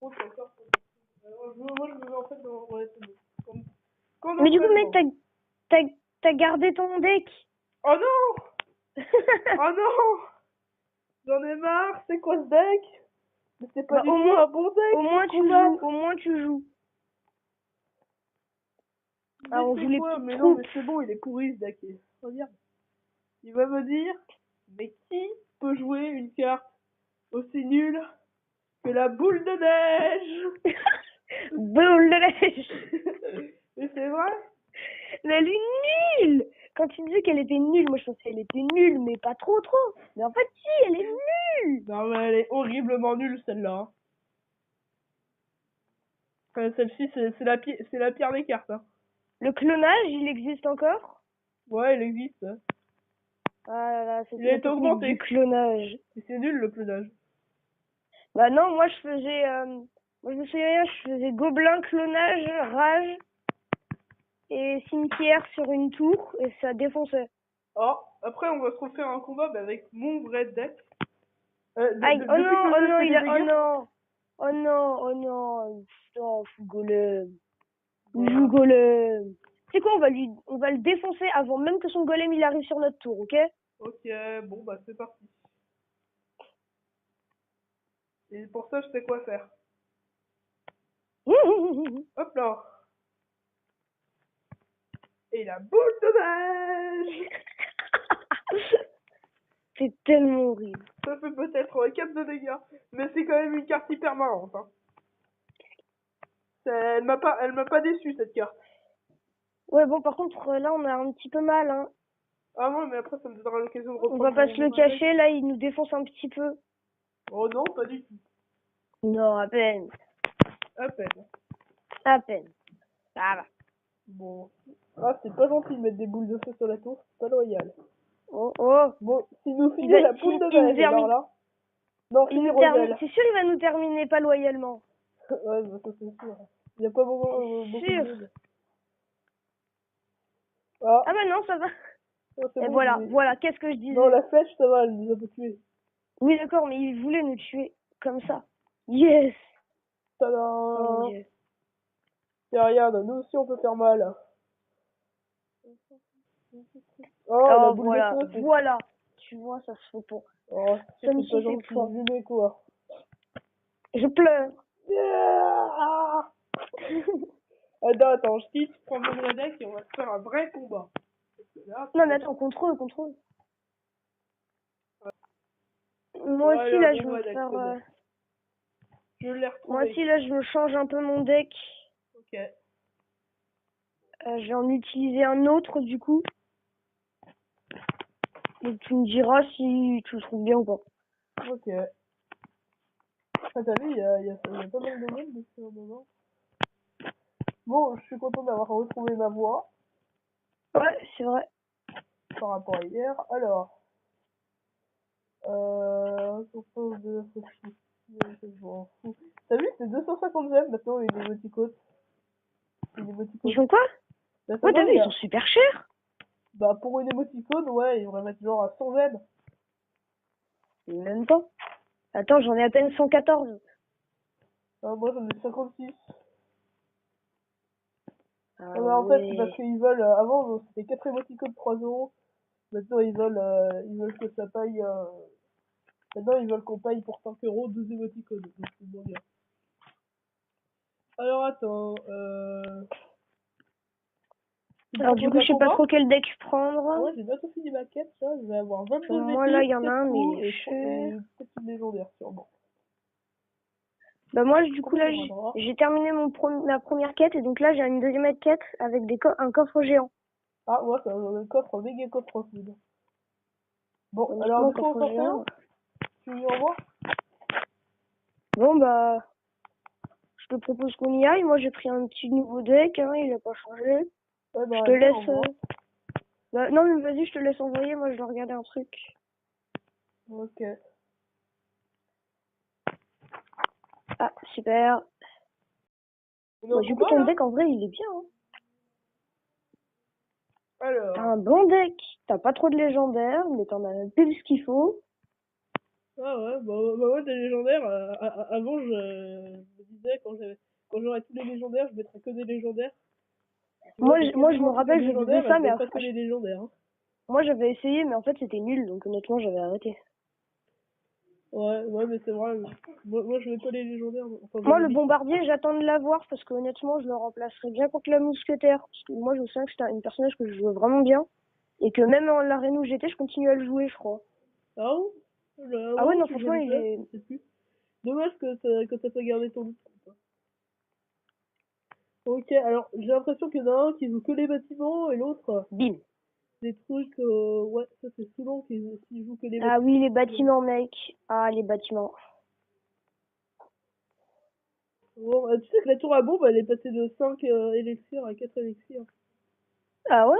contre, c'est encore. Moi, je me mets en fait dans. Ouais, c'est bon. Comme Mais du coup, mec, entraînement. t'as gardé ton deck. Oh non! Oh non! J'en ai marre, c'est quoi ce deck? Mais c'est pas Bah, du tout un bon deck, au moins tu joues, au moins tu joues. Ah, on joue les quoi? petites Mais non, troupes. mais c'est bon, il est pourri ce deck. Regarde. Il va me dire, mais qui peut jouer une carte aussi nulle que la boule de neige? Boule de neige. Mais c'est vrai? Mais elle est nulle. Quand tu disais qu'elle était nulle, moi je pensais qu'elle était nulle, mais pas trop. Mais en fait, si, elle est nulle. Non, mais elle est horriblement nulle celle-là. Enfin, celle-ci, c'est la pire des cartes. Hein. Le clonage, il existe encore? Ouais, il existe. Ah là là, Il a la été technique augmenté. du clonage. Et c'est nul le clonage. Bah non, moi je faisais, moi je me souviens, je faisais gobelin, clonage, rage et cimetière sur une tour et ça défonçait. Oh, après on va se refaire un combat bah, avec mon vrai deck. Aïe, oh Depuis non, que oh je non, fais des oh dégâts. non, oh non, oh non, putain, fou golem. Voilà. Joue golem. C'est quoi, on va le défoncer avant même que son golem il arrive sur notre tour, ok? Ok, bon bah c'est parti. Et pour ça je sais quoi faire. Hop là. Et la boule de neige. C'est tellement horrible. Ça fait peut-être 4 de dégâts, mais c'est quand même une carte hyper marrante. Hein. Elle m'a pas déçu cette carte. Ouais, bon, par contre, là, on a un petit peu mal, hein. Ah non, mais après ça me donnera l'occasion de reprendre. On va pas se le cacher, là, il nous défonce un petit peu. Oh non, pas du tout. Non, à peine. À peine. À peine. Ça va. Bon. Ah, c'est pas gentil de mettre des boules de feu sur la tour, c'est pas loyal. Oh, oh. Bon, s'il nous filait la boule de neige, alors là. Non, c'est Roselle. C'est sûr, il va nous terminer pas loyalement. Ouais, bah, ça c'est sûr. Il y a pas beaucoup sûr. de monde. Ah, Ah bah non, ça va. c'est Et bon, voilà, qu'est-ce que je disais? Non, la flèche, ça va, elle nous a pas tués. Oui, d'accord, mais il voulait nous tuer comme ça. Yes. Tadam. Oh, Tiens, regarde, nous aussi on peut faire mal. Oh, la boule voilà, de feu, voilà. Tu vois, ça se fait pas. Oh, Ça me c'est pas suffit gentil, pas. venez quoi. Je pleure. Yeah. Attends, je quitte, je prends mon vrai deck et on va se faire un vrai combat. Là, Non, mais attends, contrôle. Moi ouais, aussi, là, là, mon je vais vrai me deck, faire... c'est bon. Je l'ai retrouvé. Moi aussi, là, je me change un peu mon deck. Ok. Je vais en utiliser un autre, du coup. Et tu me diras si tu le trouves bien ou pas. Ok. Ah, t'as vu, il y a pas mal de monde depuis un moment. Bon, je suis content d'avoir retrouvé ma voix. Ouais, c'est vrai. Par rapport à hier. Alors. T'as vu, c'est 250 gemmes maintenant les émoticônes. Ils sont quoi? Bah, Ouais, t'as vu, ils sont super chers. Bah, pour une émoticône, ouais, ils devraient mettre genre à 100 gemmes. Même pas. Attends, j'en ai à peine 114. Ah, moi, j'en ai 56. Ah mais en fait, ouais. c'est parce qu'ils veulent. Avant, c'était 4 émoticônes 3 euros. Maintenant, ils veulent que ça paye. Maintenant, ils veulent qu'on paye pour 5 euros 2 émoticônes. Donc, c'est bon, bien. Alors, attends. Alors du coup, je sais pas trop quel deck prendre. Moi, j'ai bientôt fini ma quête, ça. Je vais avoir 22 Moi, là, il y en a un, mais il est et cher. peut-être une légendaire, sûrement. Bah moi, du coup, là, j'ai terminé ma première quête. Et donc là, j'ai une deuxième quête avec un coffre géant. Ah, moi, c'est un coffre, méga coffre food. Bon, Honnêtement, alors, du coup, on coffre s'en fait géant. un. Tu lui envoies? Bon, bah... Je te propose qu'on y aille. Moi, j'ai pris un petit nouveau deck. Hein, il a pas changé. Ouais, bah, Je te laisse... Bah, non, mais vas-y, je te laisse envoyer. Moi, je dois regarder un truc. Ok. Ah, super. Bah, du coup, ton deck, en vrai, il est bien. Hein. Alors. T'as un bon deck. T'as pas trop de légendaires, mais t'en as pile ce qu'il faut. Ah ouais, bah ouais, des légendaires. Avant, je me disais, quand j'aurai tous les légendaires, je mettrai que des légendaires. Tu Moi, vois, j'ai moi, je quasiment me tous les rappelle, je légendaires, faisais ça, je mais mets pas que les légendaires. Hein. moi, j'avais essayé, mais en fait, c'était nul, donc honnêtement, j'avais arrêté. Ouais, mais c'est vrai. Moi, je mets pas les légendaires. Enfin, Moi, j'en ai le mis. bombardier, j'attends de l'avoir parce que honnêtement, je le remplacerais bien contre la mousquetaire. Parce que moi, je sais que c'était une personnage que je jouais vraiment bien. Et que même en l'arène où j'étais, je continue à le jouer, je crois. Ah bon? Là, Ah ouais, non, tu franchement, jouais il déjà, est... je sais plus. Dommage que t'as pas gardé ton loot. Ok, alors j'ai l'impression qu'il y en a un qui joue que les bâtiments et l'autre Bim. des trucs. Ouais, ça c'est souvent qui joue que les bâtiments. Ah oui, les bâtiments, mec. Ah, les bâtiments. Bon, tu sais que la tour à bombe elle est passée de 5 élixirs à 4 élixirs. Ah ouais?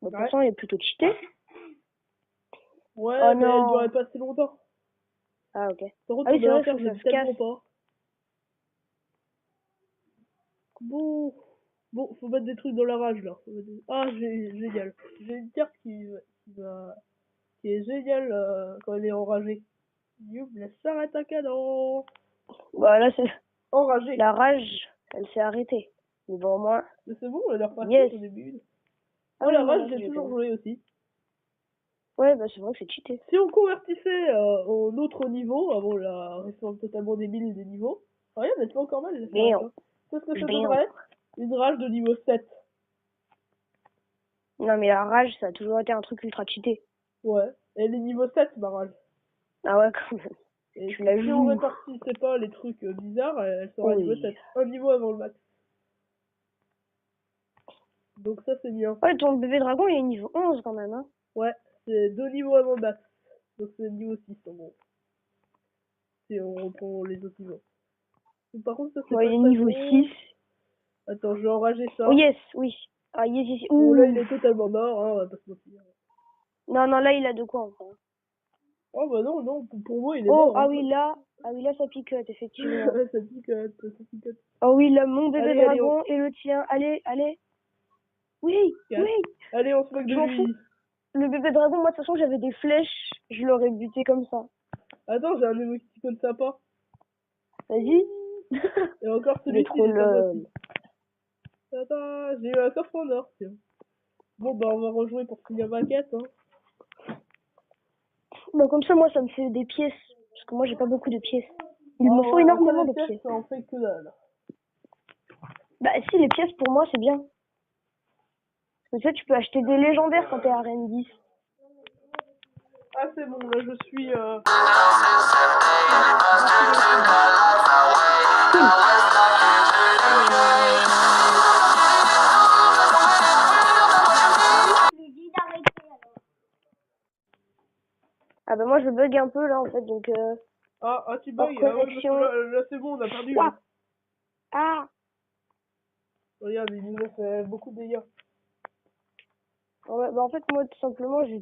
Bah, Ouais. pourtant, il est plutôt cheaté. Ouais, Oh mais elle non. durait pas assez longtemps. Ah, ok. Par contre, Ah oui, ton c'est vrai, il inventaire, faut je que ça l'aime se casse. tellement pas. Bon, faut mettre des trucs dans la rage là. Ah, génial. J'ai une carte qui est géniale quand elle est enragée. Youp, la charrette à canon. Bah là, c'est... Enragée. La rage, elle s'est arrêtée. Mais bon, au moins... Mais c'est bon, elle est repartie Yes. au début. Ah Moi, oui, la non, rage, là, j'ai j'ai toujours pas... joué aussi. Ouais, bah c'est vrai que c'est cheaté. Si on convertissait en autre niveau, avant la réforme totalement débile des niveaux, rien, mais c'est pas encore mal, la charrette. Bien. Hein. C'est ce que ça Bien. donnerait une rage de niveau 7. Non, mais la rage, ça a toujours été un truc ultra cheaté. Ouais. Elle est niveau 7, ma rage. Ah ouais, quand même. Et Tu la si on joues. répartissait pas les trucs bizarres, elle serait niveau Oui. 7. Un niveau avant le max. Donc ça, c'est bien. Ouais, ton bébé dragon, il est niveau 11 quand même, hein. Ouais, c'est 2 niveaux avant le max. Donc c'est niveau 6 en gros. Si on reprend les autres niveaux. Par contre, ça, c'est Ouais, pas il est très niveau bon. 6. Attends, je vais enrager ça. Oh yes, oui. Ah yes, yes. Bon, là, il Ouh. est totalement mort, hein, on va pas se mentir. Non, non, là, il a de quoi, enfin. Oh bah non, pour moi, il est Oh, mort. ah Hein. oui, là. Ah oui, là, ça picote, effectivement. Ça picote, ça picote. Oh oui, là, mon bébé Allez, dragon et le tien. Allez, allez. Oui, oui. Allez, on se moque de Je m'en fous. lui. Le bébé dragon, moi, de toute façon, j'avais des flèches. Je l'aurais buté comme ça. Attends, j'ai un émoticône sympa. Vas-y. Et encore Il est celui-ci, trop il est sympa lol. aussi. Attends, j'ai eu un coffre en or, tiens. Bon, bah, on va rejouer pour finir ma quête, hein. Bah, comme ça, moi, ça me fait des pièces. Parce que moi, j'ai pas beaucoup de pièces. Il me Oh, faut ouais, énormément après, de les pièces. pièces, ça en fait que dalle. Bah, si, les pièces, pour moi, c'est bien. Parce que tu sais, tu peux acheter des légendaires quand t'es à Arène 10. Ah, c'est bon, là, je suis... Ah bah moi je bug un peu là en fait donc tu hors bugs. Ah ouais, parce que connexion. là, c'est bon, on a perdu. Ouah. Là. Ah Regarde, il nous a fait beaucoup de dégâts. ouais, bah en fait moi tout simplement je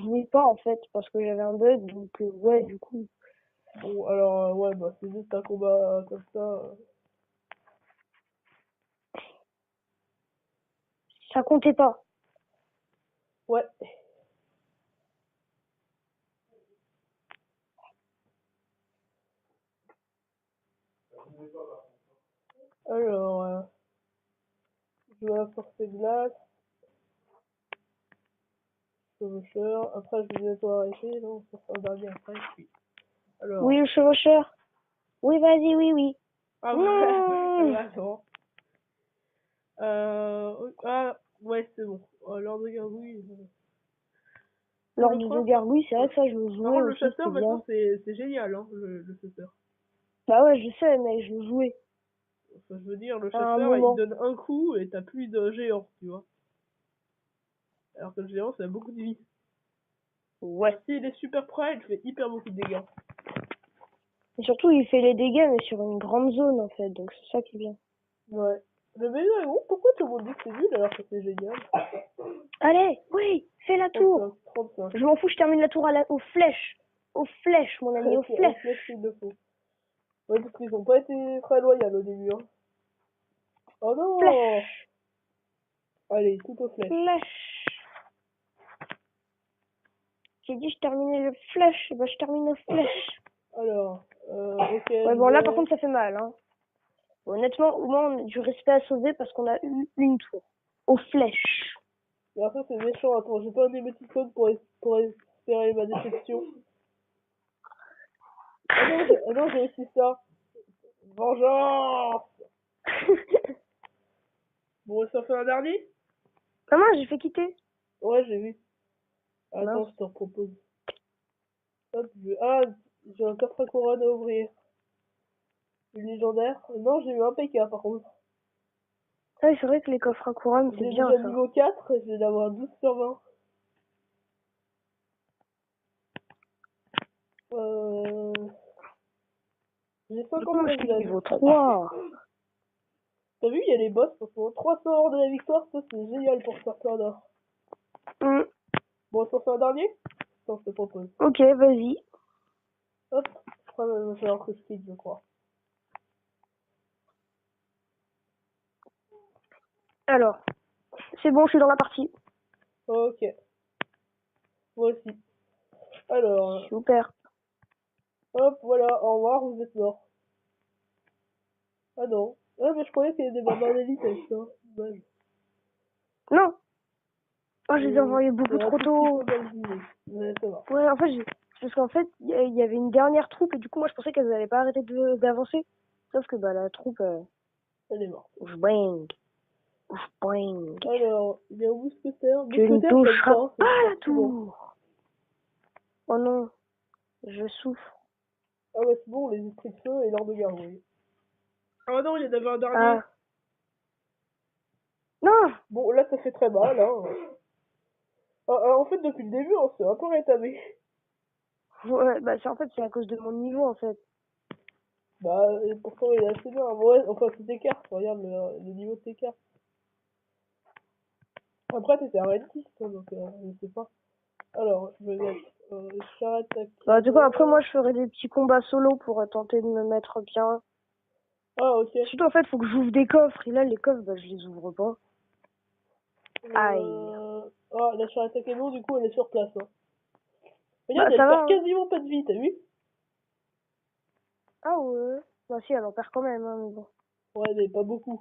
jouais pas en fait parce que j'avais un bug donc ouais du coup Bon, alors, ouais, bah, c'est juste un combat comme ça. ça comptait pas. Ouais. Alors, je vais forcer glace, chevaucheur. Après, je vais bientôt arrêter. Non, ça sera un dernier après. Oui. Alors. Oui le chevaucheur. Oui vas-y oui oui. Ah ouais, Non. attends. Ouais, c'est bon. L'ordre de gargouille. Pour le L'ordre de prince, gargouille c'est vrai que ça je le par jouais contre, le aussi chasseur, c'était bien. maintenant, c'est génial, hein, le chasseur. Bah ouais je sais mais je le jouais Enfin, je veux dire, le à un chasseur, il moment. donne un coup et t'as plus de géant, tu vois. Alors que le géant, ça a beaucoup de vie. Ouais. S'il est super près, il fait hyper beaucoup de dégâts. Et surtout il fait les dégâts mais sur une grande zone en fait donc c'est ça qui est bien. Ouais. Le bébé dragon, pourquoi tout le monde dit que c'est nul alors que c'est génial? Allez oui fais la tour. 35. Je m'en fous, je termine la tour aux flèches. Aux flèches, mon ami, aux C'est flèches. flèche qu'il le faut. Ouais, parce qu'ils ont pas été très loyaux au début. Hein. Oh non! Flèches. Allez, tout aux flèches. Flèches. J'ai dit je terminais les flèches, bah je termine aux flèches. Alors, ok, Ouais, je bon, là, par vais... contre, ça fait mal, hein. Honnêtement, au moins, on a du respect à sauver parce qu'on a eu une tour. Aux flèches. Mais après, c'est méchant. Attends, j'ai pas un émoticône pour espérer ma déception. Ah non, j'ai aussi ça. Vengeance! Bon, ça fait un dernier? Comment j'ai fait quitter? Ouais, j'ai vu. Attends, Mince. je te propose. Hop, ah, j'ai un coffre à couronne à ouvrir. Une légendaire? Non, j'ai eu un PK par contre. Ah oui, c'est vrai que les coffres à couronne, c'est J'ai bien déjà ça. niveau 4 et je vais l'avoir 12 sur 20. Euh... J'ai Du coup, 50 moi, je suis résines. niveau 3. T'as vu, il y a les boss en ce moment. 300 heures de la victoire, ça c'est génial pour faire plein d'or. Hmm. Bon, on s'en fait un dernier? Attends, je te propose. Ok, vas-y. Hop, je crois que va falloir que je quitte, je crois. Alors, c'est bon, je suis dans la partie. Ok, moi aussi. Alors, Super. hop, voilà, au revoir, vous êtes mort. Ah non. Ah, mais je croyais qu'il y avait des barbares d'élite avec ça. Dommage. Non. Oh, je les ai envoyés C'est beaucoup un trop tout petit tôt. peu mal dîné. Mais ça va. Ouais, en fait, parce qu'en fait, il y avait une dernière troupe et du coup, moi, je pensais qu'elles allaient pas arrêter d'avancer. Sauf que, bah, la troupe, Elle est morte. bang, bang. Alors, il y a un mousquetaire. Tu ne Mousquetaire, j'aime toucheras pas. pas à la C'est bon. tour. Oh non, je souffre. Ah ouais, c'est bon, les esprits de feu et l'or de guerre, oui. Ah non, il y en avait un dernier. Ah. Non. Bon, là, ça fait très mal, hein. En fait, depuis le début, on s'est un peu rétamé. Ouais, bah, en fait, c'est à cause de mon niveau, en fait. Bah, et pourtant, il est assez bien. Ouais, enfin, c'est tes cartes. Regarde le niveau de tes cartes. Après, t'étais un red 6, toi, donc je sais pas. Alors, je vais mettre charrette à Bah, du coup, après, canon. moi, je ferai des petits combats solo pour tenter de me mettre bien. Ah, ok. Surtout, en fait, faut que j'ouvre des coffres. Et là, les coffres, bah, je les ouvre pas. Aïe. Ah, la charrette à canon, du coup, elle est sur place. Hein. Bah, Regarde, elle ça va, perd hein. quasiment pas de vie, t'as vu? Ah ouais. Bah, si, elle en perd quand même, hein, mais bon. Ouais, mais pas beaucoup.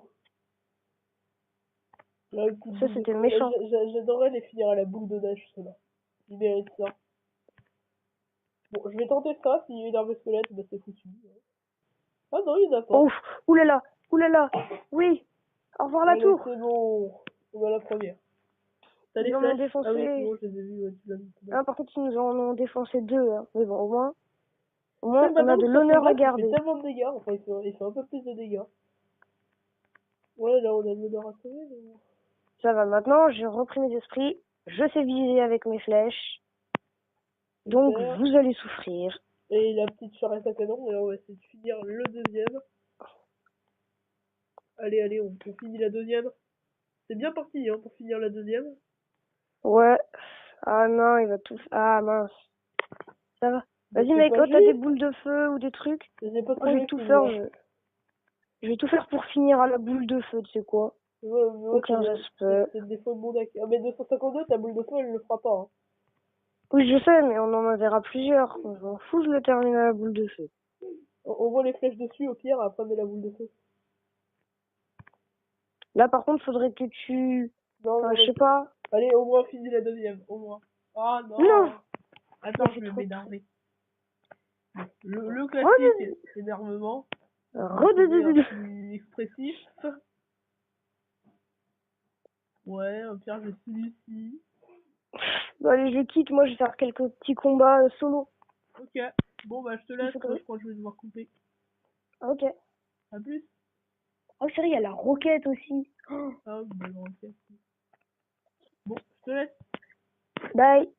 Là, le coup de Ça, boule de c'était feu. méchant. J'adorerais les finir à la boule de neige, ceux-là. Ils méritent ça. Bon, je vais tenter ça. S'il y a une arme squelette, bah c'est foutu. Ah non, il y en a pas. Ouf. Oulala. Oulala. Oui. Au revoir, la Allez, tour. c'est bon. On va à la première. T'as les Ils en ont flèches? Ah oui, c'est défoncé. bon, je les ai vus. Ouais, tu l'as mis tout à l'heure. Ah, par contre, ils nous en ont défoncé deux, hein. Mais bon, au Tu sais moins, que on a maintenant, de ce l'honneur à soldat, il fait garder. tellement de dégâts. Enfin, il fait un peu plus de dégâts. Ouais, là, on a de l'honneur à sauver. Mais... bon. Ça va, maintenant, j'ai repris mes esprits. Je sais viser avec mes flèches. Donc, Super. vous allez souffrir. Et la petite charrette à canon, et on va essayer de finir le deuxième. Allez, on finit la deuxième. C'est bien parti, hein, pour finir la deuxième. Ouais. Ah non, il va tout... Ah mince. Ça va. Mais Vas-y c'est mec, pas quand t'as des juste. boules de feu ou des trucs, J'ai pas moi je trop vais tout faire. moi. Je vais tout faire pour finir à la boule de feu, tu sais quoi. Ouais, Aucun respect. c'est le défaut de mon deck. Ah, mais 252, ta boule de feu, elle le fera pas. Hein. Oui, je sais, mais on en verra plusieurs. Je m'en fous, je le termine à la boule de feu. On voit les flèches dessus, au pire, après, met la boule de feu. Là, par contre, faudrait que tu... Non, Enfin, non, je sais ok. pas. Allez, au moins, fini la deuxième, au moins. Ah Non! non! Il a Attends, je fait vais trop... m'énerver. Le Re- classique énervement. On va trouver un re- plus expressif. Ouais, au pire, je suis ici. Bon, allez, je quitte. Moi, je vais faire quelques petits combats solo. Ok. Bon, bah, je te Il laisse, faut moi, que... je crois que je vais devoir couper. Ok. À plus. Oh, c'est vrai, il y a la roquette aussi. Ah, bah, non, ok. Bon, je te laisse. Bye.